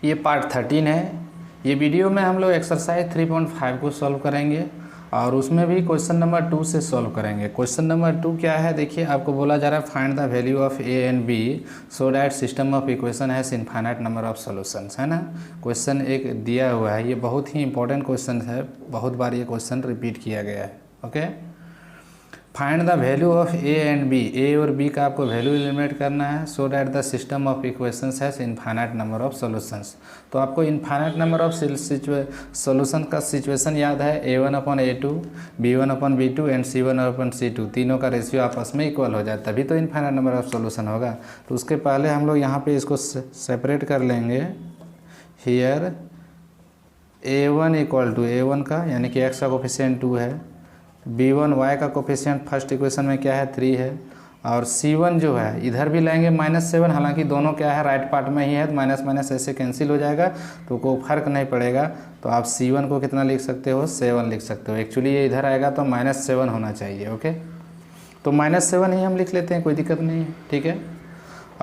ये पार्ट 13 है। ये वीडियो में हम लोग एक्सरसाइज 3.5 को सॉल्व करेंगे और उसमें भी क्वेश्चन नंबर 2 से सॉल्व करेंगे। क्वेश्चन नंबर 2 क्या है, देखिए आपको बोला जा रहा है find the value of A and b so that system of equation has infinite number of solutions, है ना। क्वेश्चन एक दिया हुआ है, ये बहुत ही इंपॉर्टेंट क्वेश्चन है, बहुत बार ये क्वेश्चन रिपीट किया गया है। Okay, find the value of A and B, A और बी का आपको वैल्यू एलिमिनेट करना है so that the system of equations has infinite number of solutions. तो आपको इनफाइनाइट नंबर ऑफ सॉल्यूशन का सिचुएशन याद है, A1/A2, B1/B2 एंड C1/C2 तीनों का रेशियो आपस में इक्वल हो जाए तभी तो इनफाइनाइट नंबर ऑफ सॉल्यूशन होगा। तो उसके पहले हम लोग यहाँ पे इसको सेपरेट कर लेंगे। Here A1 equal to A1 का यानी कि x का कोफिशिएंट 2 है, B1 y का कोफिशिएंट फर्स्ट इक्वेशन में क्या है 3 है, और C1 जो है इधर भी लाएंगे -7, हालांकि दोनों क्या है राइट पार्ट में ही है, तो माइनस माइनस ऐसे कैंसिल हो जाएगा तो कोई फर्क नहीं पड़ेगा। तो आप C1 को कितना लिख सकते हो, 7 लिख सकते हो। एक्चुअली ये इधर आएगा तो -7 होना चाहिए। ओके, तो -7 ही हम लिख लेते हैं, कोई दिक्कत नहीं है, ठीक है।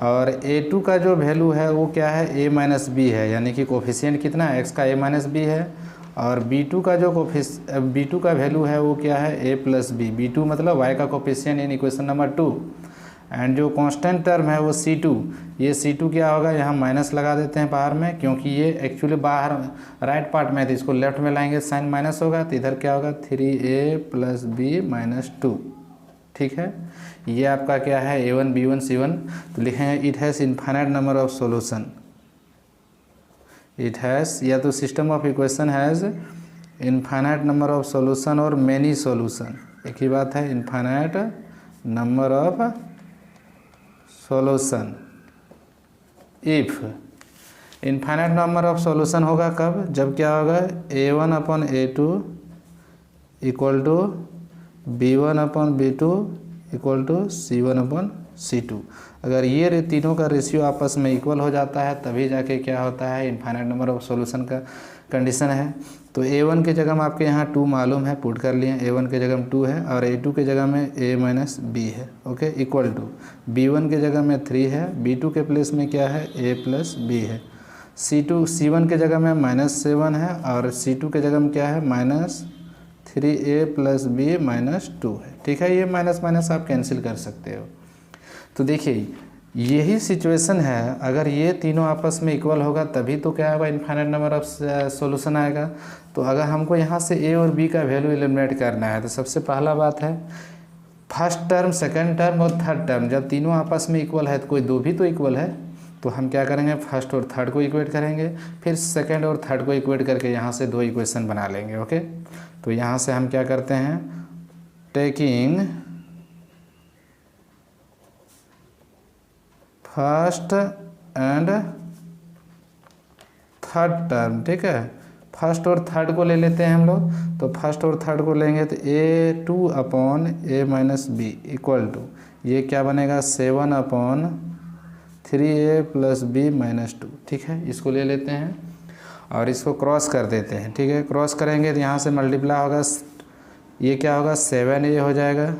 और A2 का जो वैल्यू है वो क्या है, A-B है, यानी कि कोफिशिएंट कितना है x का A-B है, और B2 का जो B2 का वैल्यू है वो क्या है A+B, B2 मतलब y का coefficient in equation number 2, and जो कांस्टेंट टर्म है वो C2, ये C2 क्या होगा, यहाँ माइनस लगा देते हैं बाहर में, क्योंकि ये एक्चुअली बाहर राइट पार्ट में है तो इसको लेफ्ट में लाएंगे साइन माइनस होगा, तो इधर क्या होगा 3A+B-2, ठीक है। ये आपका क्या है A1 B1 C1, तो लिखेंगे it has infinite number of solution, it has या तो system of equation has infinite number of solution और मेनी सॉल्यूशन, एक ही बात है, infinite number of solution. If infinite number of solution होगा कब, जब क्या होगा A1/A2 equal to B1/B2 equal to C1/C2। अगर ये तीनों का रेशियो आपस में इक्वल हो जाता है तभी जाके क्या होता है इनफाइनाइट नंबर ऑफ सॉल्यूशन का कंडीशन है। तो A1 की जगह में आपके यहाँ 2 मालूम है, पुट कर लिए, A1 की जगह में 2 है और A2 की जगह में A-B है। ओके, इक्वल टू B1 की जगह में 3 है, B2 के प्लेस में क्या है A+B है, C1 की जगह में -7 है और C2 की जगह में क्या है -3A+B-2 है, ठीक है। ये माइनस माइनस आप कैंसिल कर सकते हो। तो देखिए यही सिचुएशन है, अगर ये तीनों आपस में इक्वल होगा तभी तो क्या होगा इनफाइनाइट नंबर ऑफ सॉल्यूशन आएगा। तो अगर हमको यहाँ से ए और बी का वैल्यू एलिमिनेट करना है तो सबसे पहला बात है फर्स्ट टर्म, सेकंड टर्म और थर्ड टर्म जब तीनों आपस में इक्वल है तो कोई दो भी तो इक्वल है, तो हम क्या करेंगे फर्स्ट और थर्ड को इक्वेट करेंगे, फिर सेकंड और थर्ड को इक्वेट करके यहाँ से 2 इक्वेशन बना लेंगे। ओके, तो यहाँ से हम क्या करते हैं taking first and third term, ठीक है, फर्स्ट और थर्ड को ले लेते हैं हम लोग। तो फर्स्ट और थर्ड को लेंगे तो A2/A-B इक्वल टू ये क्या बनेगा 7/3A+B-2, ठीक है। इसको ले लेते हैं और इसको क्रॉस कर देते हैं, ठीक है। क्रॉस करेंगे तो यहाँ से मल्टीप्लाई होगा, ये क्या होगा 7A हो जाएगा,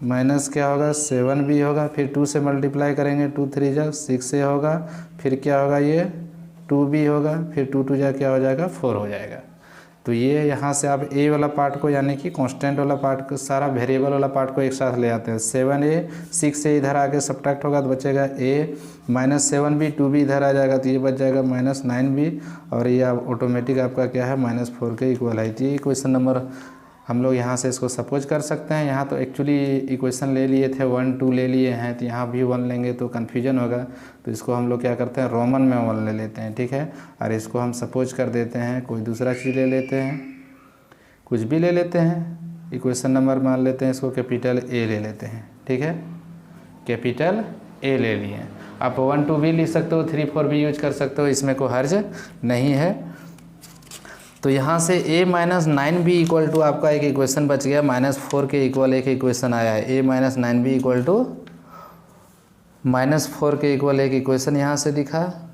माइनस क्या होगा 7B होगा, फिर 2 से मल्टीप्लाई करेंगे 2 3 जा 6A होगा, फिर क्या होगा ये 2B होगा, फिर 2 2 जा क्या हो जाएगा 4 हो जाएगा। तो ये यहाँ से आप A वाला पार्ट को यानी कि कांस्टेंट वाला पार्ट को, सारा वेरिएबल वाला पार्ट को एक साथ ले आते हैं। 7A 6A इधर आके सब्ट्रैक्ट होगा तो बचेगा A, -7B 2B इधर आ जाएगा तो ये बच जाएगा -9B, और ये ऑटोमेटिक आपका क्या है -4 के इक्वल है। तो ये इक्वेशन नंबर हम लोग यहाँ से इसको सपोज कर सकते हैं। यहाँ तो एक्चुअली इक्वेशन ले लिए थे 1 2 ले लिए हैं, तो यहाँ भी 1 लेंगे तो कन्फ्यूजन होगा, तो इसको हम लोग क्या करते हैं रोमन में 1 ले लेते हैं, ठीक है। और इसको हम सपोज कर देते हैं कोई दूसरा चीज़ ले लेते हैं, कुछ भी ले लेते हैं, इक्वेशन नंबर मान लेते हैं इसको कैपिटल A ले लेते हैं, ठीक है, कैपिटल A ले लिए। आप 1 2 भी लिख सकते हो, 3 4 भी यूज कर सकते हो, इसमें कोई हर्ज नहीं है। तो यहाँ से A-9B इक्वल टू आपका एक इक्वेशन बच गया, -4 के इक्वल एक इक्वेशन आया है, A-9B इक्वल टू -4 के इक्वल एक इक्वेशन यहाँ से दिखा।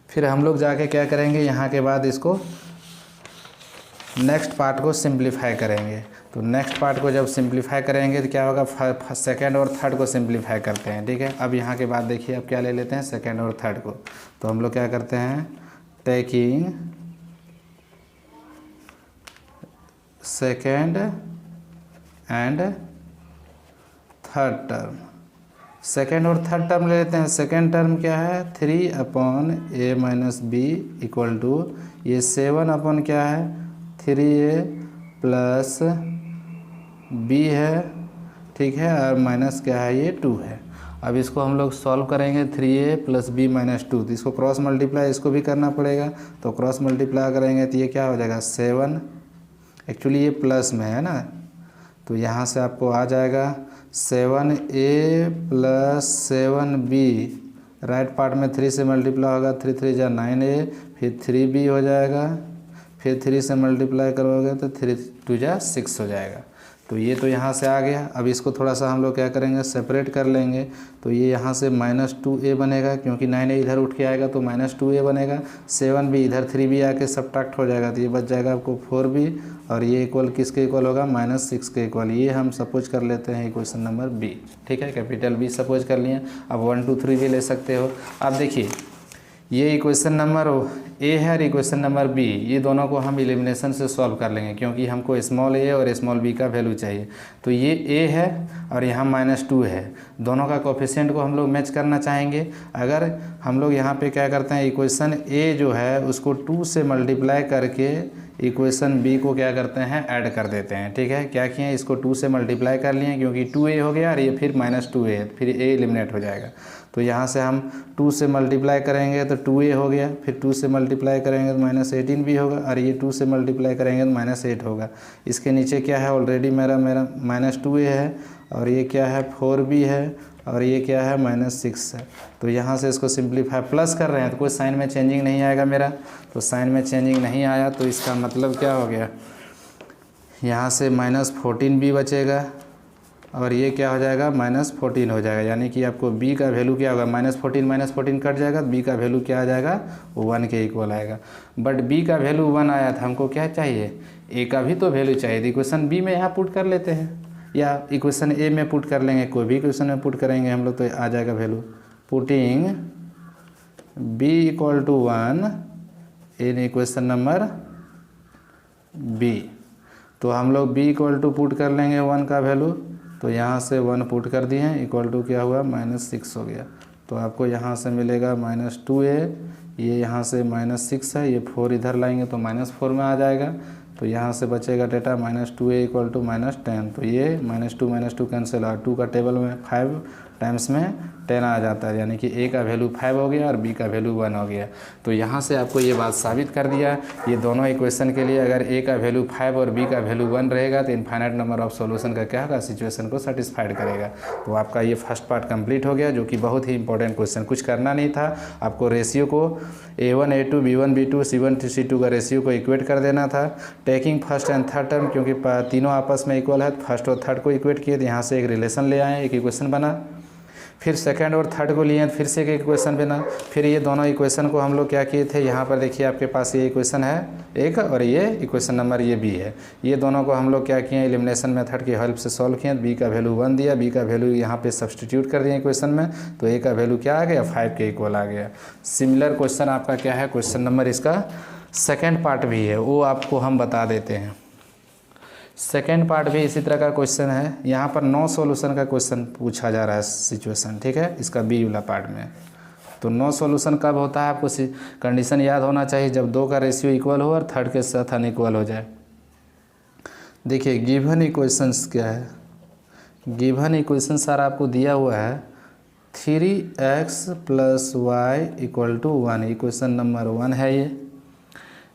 फिर हम लोग जाके क्या करेंगे, यहाँ के बाद इसको नेक्स्ट पार्ट को सिंप्लीफाई करेंगे। तो नेक्स्ट पार्ट को जब सिंप्लीफाई करेंगे तो क्या होगा, सेकेंड और थर्ड को सिंप्लीफाई करते हैं, ठीक है। अब यहाँ के बाद देखिए अब क्या ले लेते हैं, सेकेंड और थर्ड को। तो हम लोग क्या करते हैं, taking second and third term, second और थर्ड टर्म ले लेते हैं। सेकेंड टर्म क्या है, 3/a - b इक्वल टू ये 7 क्या है, 3a प्लस b है, ठीक है, और माइनस क्या है, ये 2 है। अब इसको हम लोग सॉल्व करेंगे, 3a प्लस b - 2, तो इसको क्रॉस मल्टीप्लाई इसको भी करना पड़ेगा। तो क्रॉस मल्टीप्लाई करेंगे तो ये क्या हो जाएगा, 7, एक्चुअली ये प्लस में है ना, तो यहाँ से आपको आ जाएगा 7a plus 7b, right part में 3 से मल्टीप्लाई होगा, 3 3 जा 9a, फिर 3b हो जाएगा, फिर 3 से मल्टीप्लाई करोगे तो 3 2 जा 6 हो जाएगा। तो ये तो यहाँ से आ गया। अब इसको थोड़ा सा हम लोग क्या करेंगे, सेपरेट कर लेंगे। तो ये यहाँ से -2a बनेगा, क्योंकि 9a इधर उठ के आएगा तो -2a बनेगा। 7b इधर 3b आके सब्ट्रैक्ट हो जाएगा, तो ये बच जाएगा आपको 4b, और ये इक्वल किसके इक्वल होगा, -6 के इक्वल। ये हम सपोज कर लेते हैं इक्वेशन नंबर बी, ठीक है, कैपिटल बी सपोज कर लिए। अब 1 2 3 भी ले सकते हो। अब देखिए ये इक्वेशन नंबर ए है और इक्वेशन नंबर बी, ये दोनों को हम एलिमिनेशन से सॉल्व कर लेंगे, क्योंकि हमको स्मॉल ए और स्मॉल बी का वैल्यू चाहिए। तो ये ए है और यहाँ -2 है, दोनों का कोफिशिएंट को हम लोग मैच करना चाहेंगे। अगर हम लोग यहाँ पे क्या करते हैं, इक्वेशन ए जो है उसको 2 से मल्टीप्लाई करके इक्वेशन बी को क्या करते हैं, ऐड कर देते हैं, ठीक है। क्या किए, इसको 2 से मल्टीप्लाई कर लिए, क्योंकि 2a हो गया और ये फिर -2a है, फिर a एलिमिनेट हो जाएगा। तो यहाँ से हम 2 से मल्टीप्लाई करेंगे तो 2a हो गया, फिर 2 से मल्टीप्लाई करेंगे तो -18 भी होगा, और ये 2 से मल्टीप्लाई करेंगे तो -8 होगा। इसके नीचे क्या है, ऑलरेडी मेरा -2a है, और ये क्या है 4b है, और ये क्या है -6 है। तो यहाँ से इसको सिंप्लीफाई प्लस कर रहे हैं तो कोई साइन में चेंजिंग नहीं आएगा मेरा, तो साइन में चेंजिंग नहीं आया तो इसका मतलब क्या हो गया, यहाँ से -14b बचेगा, और ये क्या हो जाएगा, -14 हो जाएगा। यानी कि आपको b का वैल्यू क्या होगा, -14 कट जाएगा, b का वैल्यू क्या आ जाएगा, 1 के इक्वल आएगा। बट b का वैल्यू 1 आया था, हमको क्या चाहिए, a का भी तो वैल्यू चाहिए। इक्वेशन b में यहाँ पुट कर लेते हैं, या इक्वेशन ए में पुट कर लेंगे, कोई भी इक्वेशन में पुट करेंगे हम लोग तो आ जाएगा value. Putting b = 1 in equation number b, तो हम लोग b = पुट कर लेंगे 1 का वैल्यू, तो यहाँ से 1 पुट कर दिए हैं, इक्वल टू क्या हुआ, -6 हो गया। तो आपको यहाँ से मिलेगा -2a, ये यहाँ से -6 है, ये 4 इधर लाएंगे तो -4 में आ जाएगा। तो यहाँ से बचेगा डेटा -2a = -10, तो ये -2 कैंसिल, और 2 का टेबल में 5 टाइम्स में 10 आ जाता है, यानी कि a का वैल्यू 5 हो गया और b का वैल्यू 1 हो गया। तो यहाँ से आपको ये बात साबित कर दिया, ये दोनों इक्वेशन के लिए अगर a का वैल्यू 5 और b का वैल्यू 1 रहेगा तो इनफाइनाइट नंबर ऑफ सॉल्यूशन का क्या होगा, सिचुएशन को सेटिस्फाइड करेगा। तो आपका ये फर्स्ट पार्ट कंप्लीट हो गया, जो कि बहुत ही इंपॉर्टेंट क्वेश्चन, कुछ करना नहीं था, आपको रेशियो को a1 a2 b1 b2 c1 c2 का रेशियो को इक्वेट कर देना था। Taking first and third term, क्योंकि तीनों आपस में इक्वल है, फर्स्ट और थर्ड को इक्वेट किए तो यहाँ से एक रिलेशन ले आए, एक इक्वेशन बना। फिर सेकंड और थर्ड को लिए, फिर से एक इक्वेशन बना। फिर ये दोनों इक्वेशन को हम लोग क्या किए थे, यहाँ पर देखिए आपके पास ये इक्वेशन है एक, और ये इक्वेशन नंबर ये बी है, ये दोनों को हम लोग क्या किए, एलिमिनेशन मेथड की हेल्प से सॉल्व किए। बी का वैल्यू 1 दिया, बी का वैल्यू यहाँ पे सब्सटीट्यूट कर दिया इक्वेशन में, तो ए का वैल्यू क्या आ गया, 5 के इक्वल आ गया। सिमिलर क्वेश्चन आपका क्या है, क्वेश्चन नंबर इसका सेकेंड पार्ट भी है, वो आपको हम बता देते हैं। सेकेंड पार्ट भी इसी तरह का क्वेश्चन है, यहाँ पर 9 सॉल्यूशन का क्वेश्चन पूछा जा रहा है सिचुएशन, ठीक है, इसका बी वाला पार्ट में। तो 9 सॉल्यूशन कब होता है, आपको कंडीशन याद होना चाहिए, जब 2 का रेशियो इक्वल हो और थर्ड के साथ अनइक्वल हो जाए। देखिए गिवन इक्वेशंस क्या है, गिवन इक्वेशन सर आपको दिया हुआ है 3x + y = 1, इक्वेशन नंबर 1 है ये।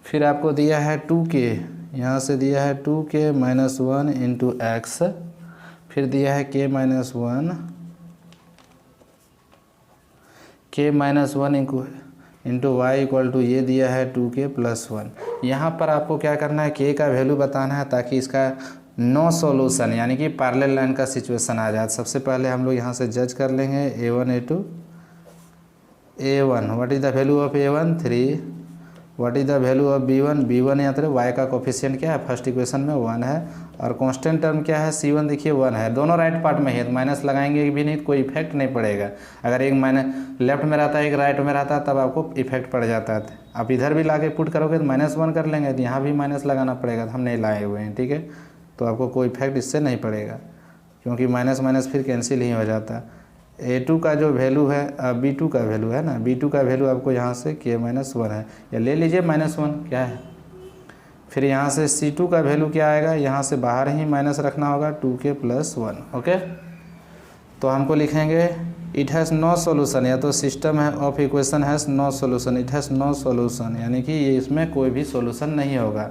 फिर आपको दिया है 2k, यहाँ से दिया है 2k - 1 × x, फिर दिया है k - 1 × y = ये दिया है 2k + 1। यहाँ पर आपको क्या करना है, k का वैल्यू बताना है, ताकि इसका 9 सॉल्यूशन यानी कि पैरेलल लाइन का सिचुएशन आ जाए। सबसे पहले हम लोग यहाँ से जज कर लेंगे a1 a2 a1, what is the value of a1 3, what is the value of b1 b1, यहाँ पर y का कोफिशिएंट क्या है, फर्स्ट इक्वेशन में 1 है, और कांस्टेंट टर्म क्या है C1 देखिए 1 है, दोनों राइट पार्ट में है तो माइनस लगाएंगे भी नहीं तो कोई इफेक्ट नहीं पड़ेगा। अगर एक माइनस लेफ्ट में रहता है एक राइट में रहता है तब आपको इफेक्ट पड़ जाता है। आप इधर भी ला के पुट करोगे तो -1 कर लेंगे तो यहाँ भी माइनस लगाना पड़ेगा, तो हम नहीं लाए हुए हैं, ठीक है। तो आपको कोई इफेक्ट इससे नहीं पड़ेगा क्योंकि माइनस माइनस फिर कैंसिल ही हो जाता है। A2 का जो वैल्यू है B2 का वैल्यू है ना, B2 का वैल्यू आपको यहाँ से K-1 है, या ले लीजिए -1 क्या है। फिर यहाँ से C2 का वैल्यू क्या आएगा, यहाँ से बाहर ही माइनस रखना होगा 2K+1, ओके। तो हमको लिखेंगे इट हैज़ नो सॉल्यूशन, या तो सिस्टम है of equation has no solution, it has no solution, यानी कि ये इसमें कोई भी सॉल्यूशन नहीं होगा।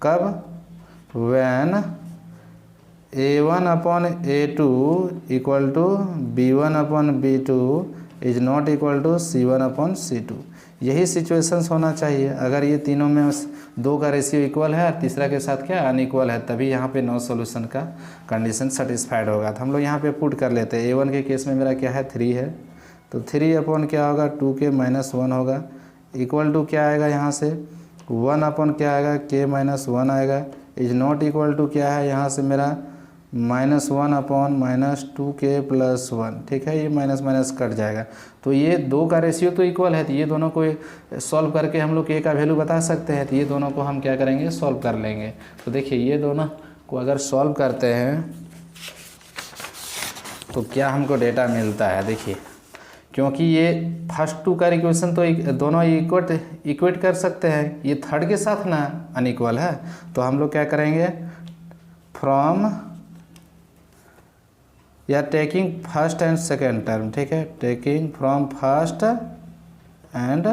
कब, when A1/A2 equal to B1/B2 is not equal to C1/C2। यही सिचुएशंस होना चाहिए। अगर ये तीनों में दो का रेशियो इक्वल है और तीसरा के साथ क्या अनइक्वल है, तभी यहाँ पे नो सॉल्यूशन का कंडीशन सेटिस्फाइड होगा। तो हम लोग यहाँ पे पुट कर लेते हैं। A1 के केस में मेरा क्या है 3 है, तो 3 क्या होगा 2K-1 होगा, इक्वल टू क्या आएगा यहाँ से 1 क्या आएगा K-1 आएगा, इज नॉट इक्वल टू क्या है यहाँ से मेरा -1/-2K+1, ठीक है। ये माइनस माइनस कट जाएगा। तो ये दो का रेशियो तो इक्वल है, तो ये दोनों को सॉल्व करके हम लोग K का वैल्यू बता सकते हैं। तो ये दोनों को हम क्या करेंगे सॉल्व कर लेंगे। तो देखिए ये दोनों को अगर सॉल्व करते हैं तो क्या हमको डेटा मिलता है, देखिए क्योंकि ये फर्स्ट 2 का इक्वेशन तो दोनों इक्वेट कर सकते हैं, ये थर्ड के साथ ना अनइक्वल है। तो हम लोग क्या करेंगे फ्रॉम या taking first and second term, ठीक है, taking from first and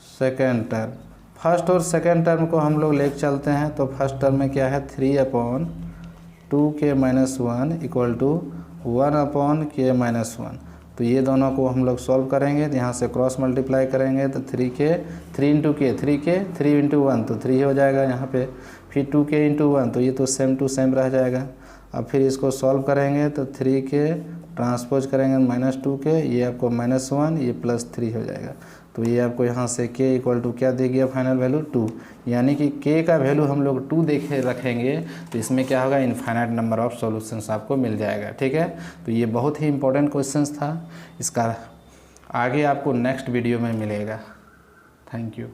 second term, first और सेकेंड टर्म को हम लोग लेके चलते हैं। तो फर्स्ट टर्म में क्या है 3/2K-1 इक्वल टू 1/K-1। तो ये दोनों को हम लोग सॉल्व करेंगे, तो यहाँ से क्रॉस मल्टीप्लाई करेंगे तो 3K 3 × 1 तो 3 हो जाएगा यहाँ पे, फिर 2K × 1 तो ये तो सेम टू सेम रह जाएगा। अब फिर इसको सॉल्व करेंगे तो 3K ट्रांसपोज करेंगे -2K, ये आपको -1 ये +3 हो जाएगा। तो ये आपको यहाँ से K इक्वल टू क्या दे गया फाइनल वैल्यू 2, यानी कि K का वैल्यू हम लोग 2 देखे रखेंगे तो इसमें क्या होगा इनफाइनाइट नंबर ऑफ सॉल्यूशंस आपको मिल जाएगा, ठीक है। तो ये बहुत ही इंपॉर्टेंट क्वेश्चंस था, इसका आगे आपको नेक्स्ट वीडियो में मिलेगा। Thank you.